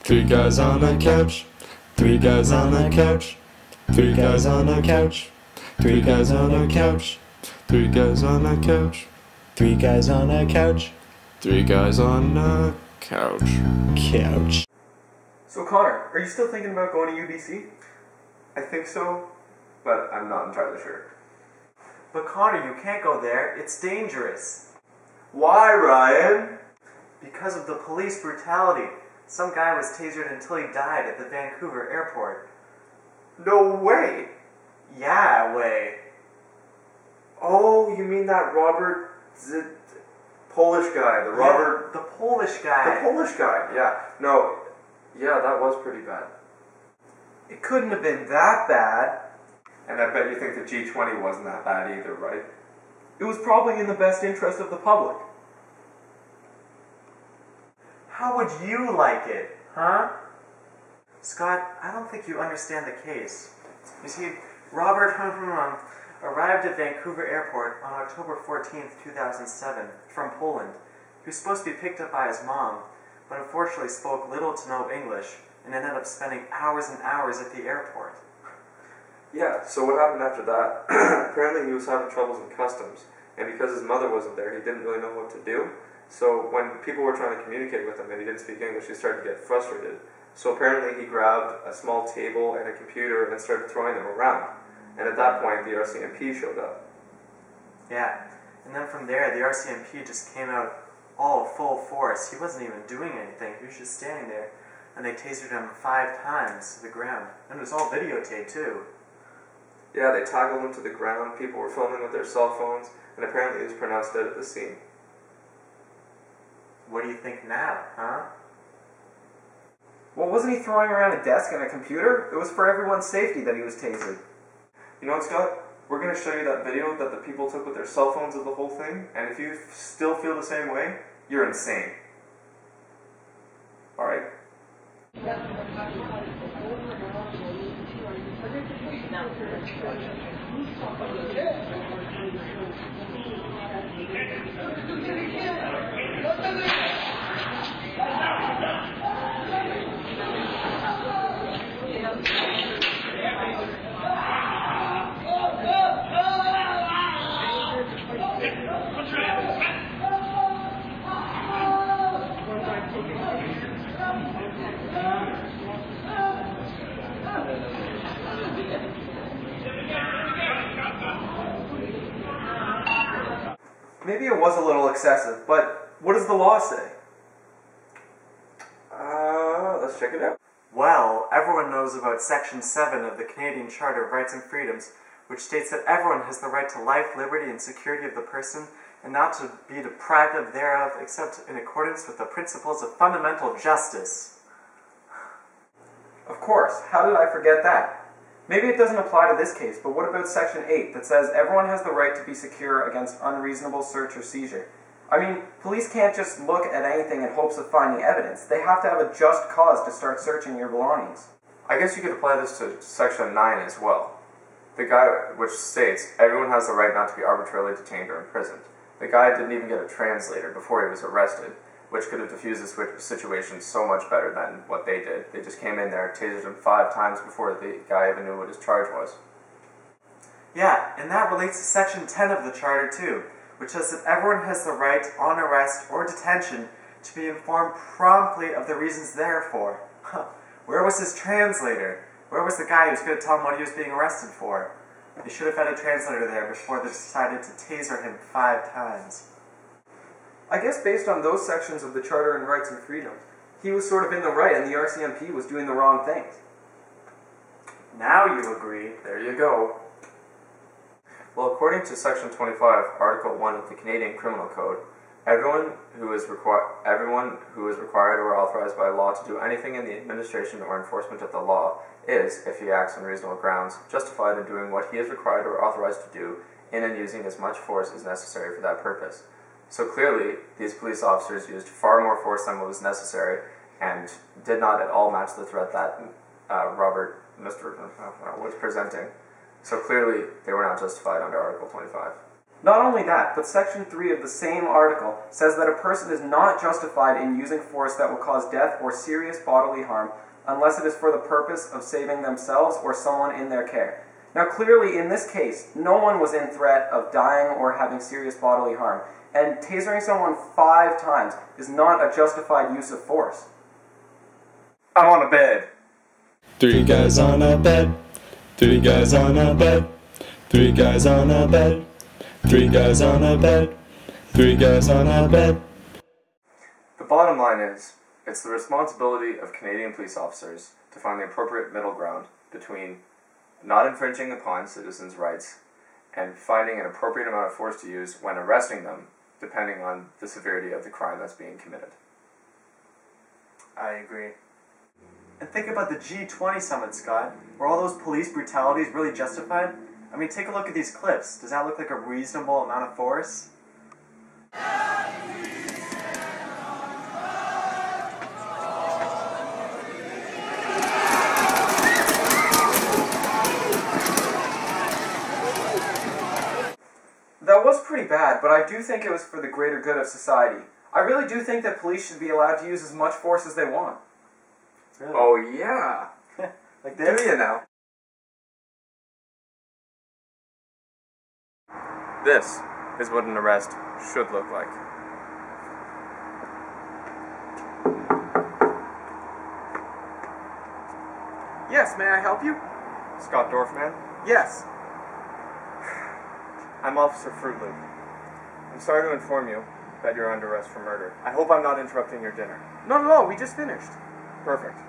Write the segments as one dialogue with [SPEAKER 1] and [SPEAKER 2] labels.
[SPEAKER 1] Three guys on a couch. Three guys on a couch. Three guys on a couch. Three guys on a couch. Three guys on a couch. Three guys on a couch. Three guys on a couch. Couch.
[SPEAKER 2] So Connor, are you still thinking about going to UBC?
[SPEAKER 3] I think so, but I'm not entirely sure.
[SPEAKER 4] But Connor, you can't go there. It's dangerous.
[SPEAKER 3] Why, Ryan?
[SPEAKER 4] Because of the police brutality. Some guy was tasered until he died at the Vancouver airport.
[SPEAKER 3] No way!
[SPEAKER 4] Yeah, way.
[SPEAKER 3] Oh, you mean that Polish guy,
[SPEAKER 4] The Polish guy.
[SPEAKER 3] The Polish guy, yeah. No, yeah, that was pretty bad.
[SPEAKER 4] It couldn't have been that bad.
[SPEAKER 3] And I bet you think the G20 wasn't that bad either, right?
[SPEAKER 2] It was probably in the best interest of the public.
[SPEAKER 4] How would you like it, huh? Scott, I don't think you understand the case. You see, Robert arrived at Vancouver Airport on October 14th, 2007, from Poland. He was supposed to be picked up by his mom, but unfortunately spoke little to no English, and ended up spending hours and hours at the airport.
[SPEAKER 3] Yeah, so what happened after that? Apparently he was having troubles in customs, and because his mother wasn't there, he didn't really know what to do. So when people were trying to communicate with him and he didn't speak English, he started to get frustrated. So apparently he grabbed a small table and a computer and started throwing them around. And at that point, the RCMP showed up.
[SPEAKER 4] Yeah, and then from there, the RCMP just came out all full force. He wasn't even doing anything. He was just standing there, and they tasered him 5 times to the ground. And it was all videotaped, too.
[SPEAKER 3] Yeah, they tackled him to the ground, people were filming with their cell phones, and apparently he was pronounced dead at the scene.
[SPEAKER 4] What do you think now, huh?
[SPEAKER 2] Well, wasn't he throwing around a desk and a computer? It was for everyone's safety that he was tasered.
[SPEAKER 3] You know what, Scott? We're going to show you that video that the people took with their cell phones of the whole thing, and if you still feel the same way, you're insane. Alright?
[SPEAKER 2] Maybe it was a little excessive, but what does the law say?
[SPEAKER 3] Let's check it out.
[SPEAKER 4] Well, everyone knows about Section 7 of the Canadian Charter of Rights and Freedoms, which states that everyone has the right to life, liberty, and security of the person, and not to be deprived of thereof, except in accordance with the principles of fundamental justice.
[SPEAKER 2] Of course, how did I forget that? Maybe it doesn't apply to this case, but what about Section 8 that says everyone has the right to be secure against unreasonable search or seizure? I mean, police can't just look at anything in hopes of finding evidence. They have to have a just cause to start searching your belongings.
[SPEAKER 3] I guess you could apply this to Section 9 as well. The guy, which states, everyone has the right not to be arbitrarily detained or imprisoned. The guy didn't even get a translator before he was arrested, which could have diffused the situation so much better than what they did. They just came in there, tasered him 5 times before the guy even knew what his charge was.
[SPEAKER 4] Yeah, and that relates to Section 10 of the Charter too, which says that everyone has the right, on arrest or detention, to be informed promptly of the reasons therefor. Where was his translator? Where was the guy who was going to tell him what he was being arrested for? They should have had a translator there before they decided to taser him 5 times.
[SPEAKER 2] I guess based on those sections of the Charter and Rights and Freedoms, he was sort of in the right and the RCMP was doing the wrong things.
[SPEAKER 4] Now you agree.
[SPEAKER 3] There you go. Well, according to Section 25, Article 1 of the Canadian Criminal Code, everyone who is required or authorized by law to do anything in the administration or enforcement of the law is, if he acts on reasonable grounds, justified in doing what he is required or authorized to do in and using as much force as necessary for that purpose. So clearly, these police officers used far more force than what was necessary and did not at all match the threat that Robert was presenting. So clearly, they were not justified under Article 25.
[SPEAKER 2] Not only that, but Section 3 of the same article says that a person is not justified in using force that will cause death or serious bodily harm unless it is for the purpose of saving themselves or someone in their care. Now clearly, in this case, no one was in threat of dying or having serious bodily harm, and tasering someone 5 times is not a justified use of force.
[SPEAKER 3] I'm on a bed.
[SPEAKER 1] 3 guys on a bed. 3 guys on a bed. 3 guys on a bed. 3 guys on a bed. 3 guys on a bed.
[SPEAKER 3] The bottom line is, it's the responsibility of Canadian police officers to find the appropriate middle ground between not infringing upon citizens' rights and finding an appropriate amount of force to use when arresting them, depending on the severity of the crime that's being committed.
[SPEAKER 4] I agree. And think about the G20 summit, Scott. Were all those police brutalities really justified? I mean, take a look at these clips. Does that look like a reasonable amount of force?
[SPEAKER 2] That was pretty bad, but I do think it was for the greater good of society. I really do think that police should be allowed to use as much force as they want.
[SPEAKER 4] Really?
[SPEAKER 3] Oh yeah!
[SPEAKER 4] Like this?
[SPEAKER 3] Do you now? This is what an arrest should look like.
[SPEAKER 2] Yes, may I help you?
[SPEAKER 3] Scott Dorfman?
[SPEAKER 2] Yes.
[SPEAKER 3] I'm Officer Fruit Loop. I'm sorry to inform you that you're under arrest for murder. I hope I'm not interrupting your dinner.
[SPEAKER 2] Not at all, we just finished.
[SPEAKER 3] Perfect.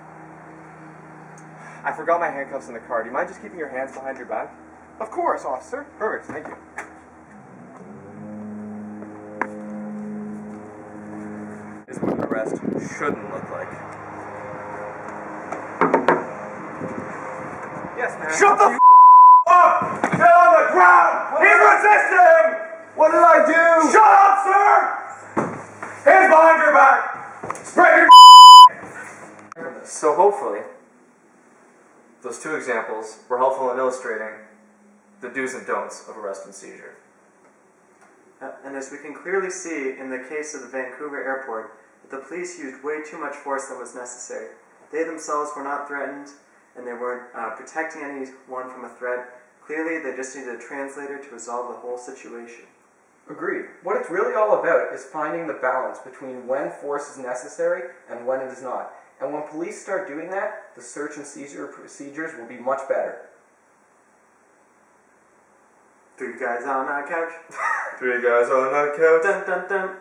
[SPEAKER 3] I forgot my handcuffs in the car. Do you mind just keeping your hands behind your back?
[SPEAKER 2] Of course, officer.
[SPEAKER 3] Perfect, thank you. This is what an arrest shouldn't look like.
[SPEAKER 2] Yes, ma'am.
[SPEAKER 3] Shut the up! Get on the ground! He's resisting!
[SPEAKER 2] What did I do?
[SPEAKER 3] Shut up, sir! Hands behind your back! Spread your So hopefully, those 2 examples were helpful in illustrating the do's and don'ts of arrest and seizure.
[SPEAKER 4] And as we can clearly see in the case of the Vancouver airport, that the police used way too much force than was necessary. They themselves were not threatened, and they weren't protecting anyone from a threat. Clearly, they just needed a translator to resolve the whole situation.
[SPEAKER 2] Agreed. What it's really all about is finding the balance between when force is necessary and when it is not. And when police start doing that, the search and seizure procedures will be much better.
[SPEAKER 4] 3 guys on a couch.
[SPEAKER 3] 3 guys on a couch.
[SPEAKER 4] Dun dun dun.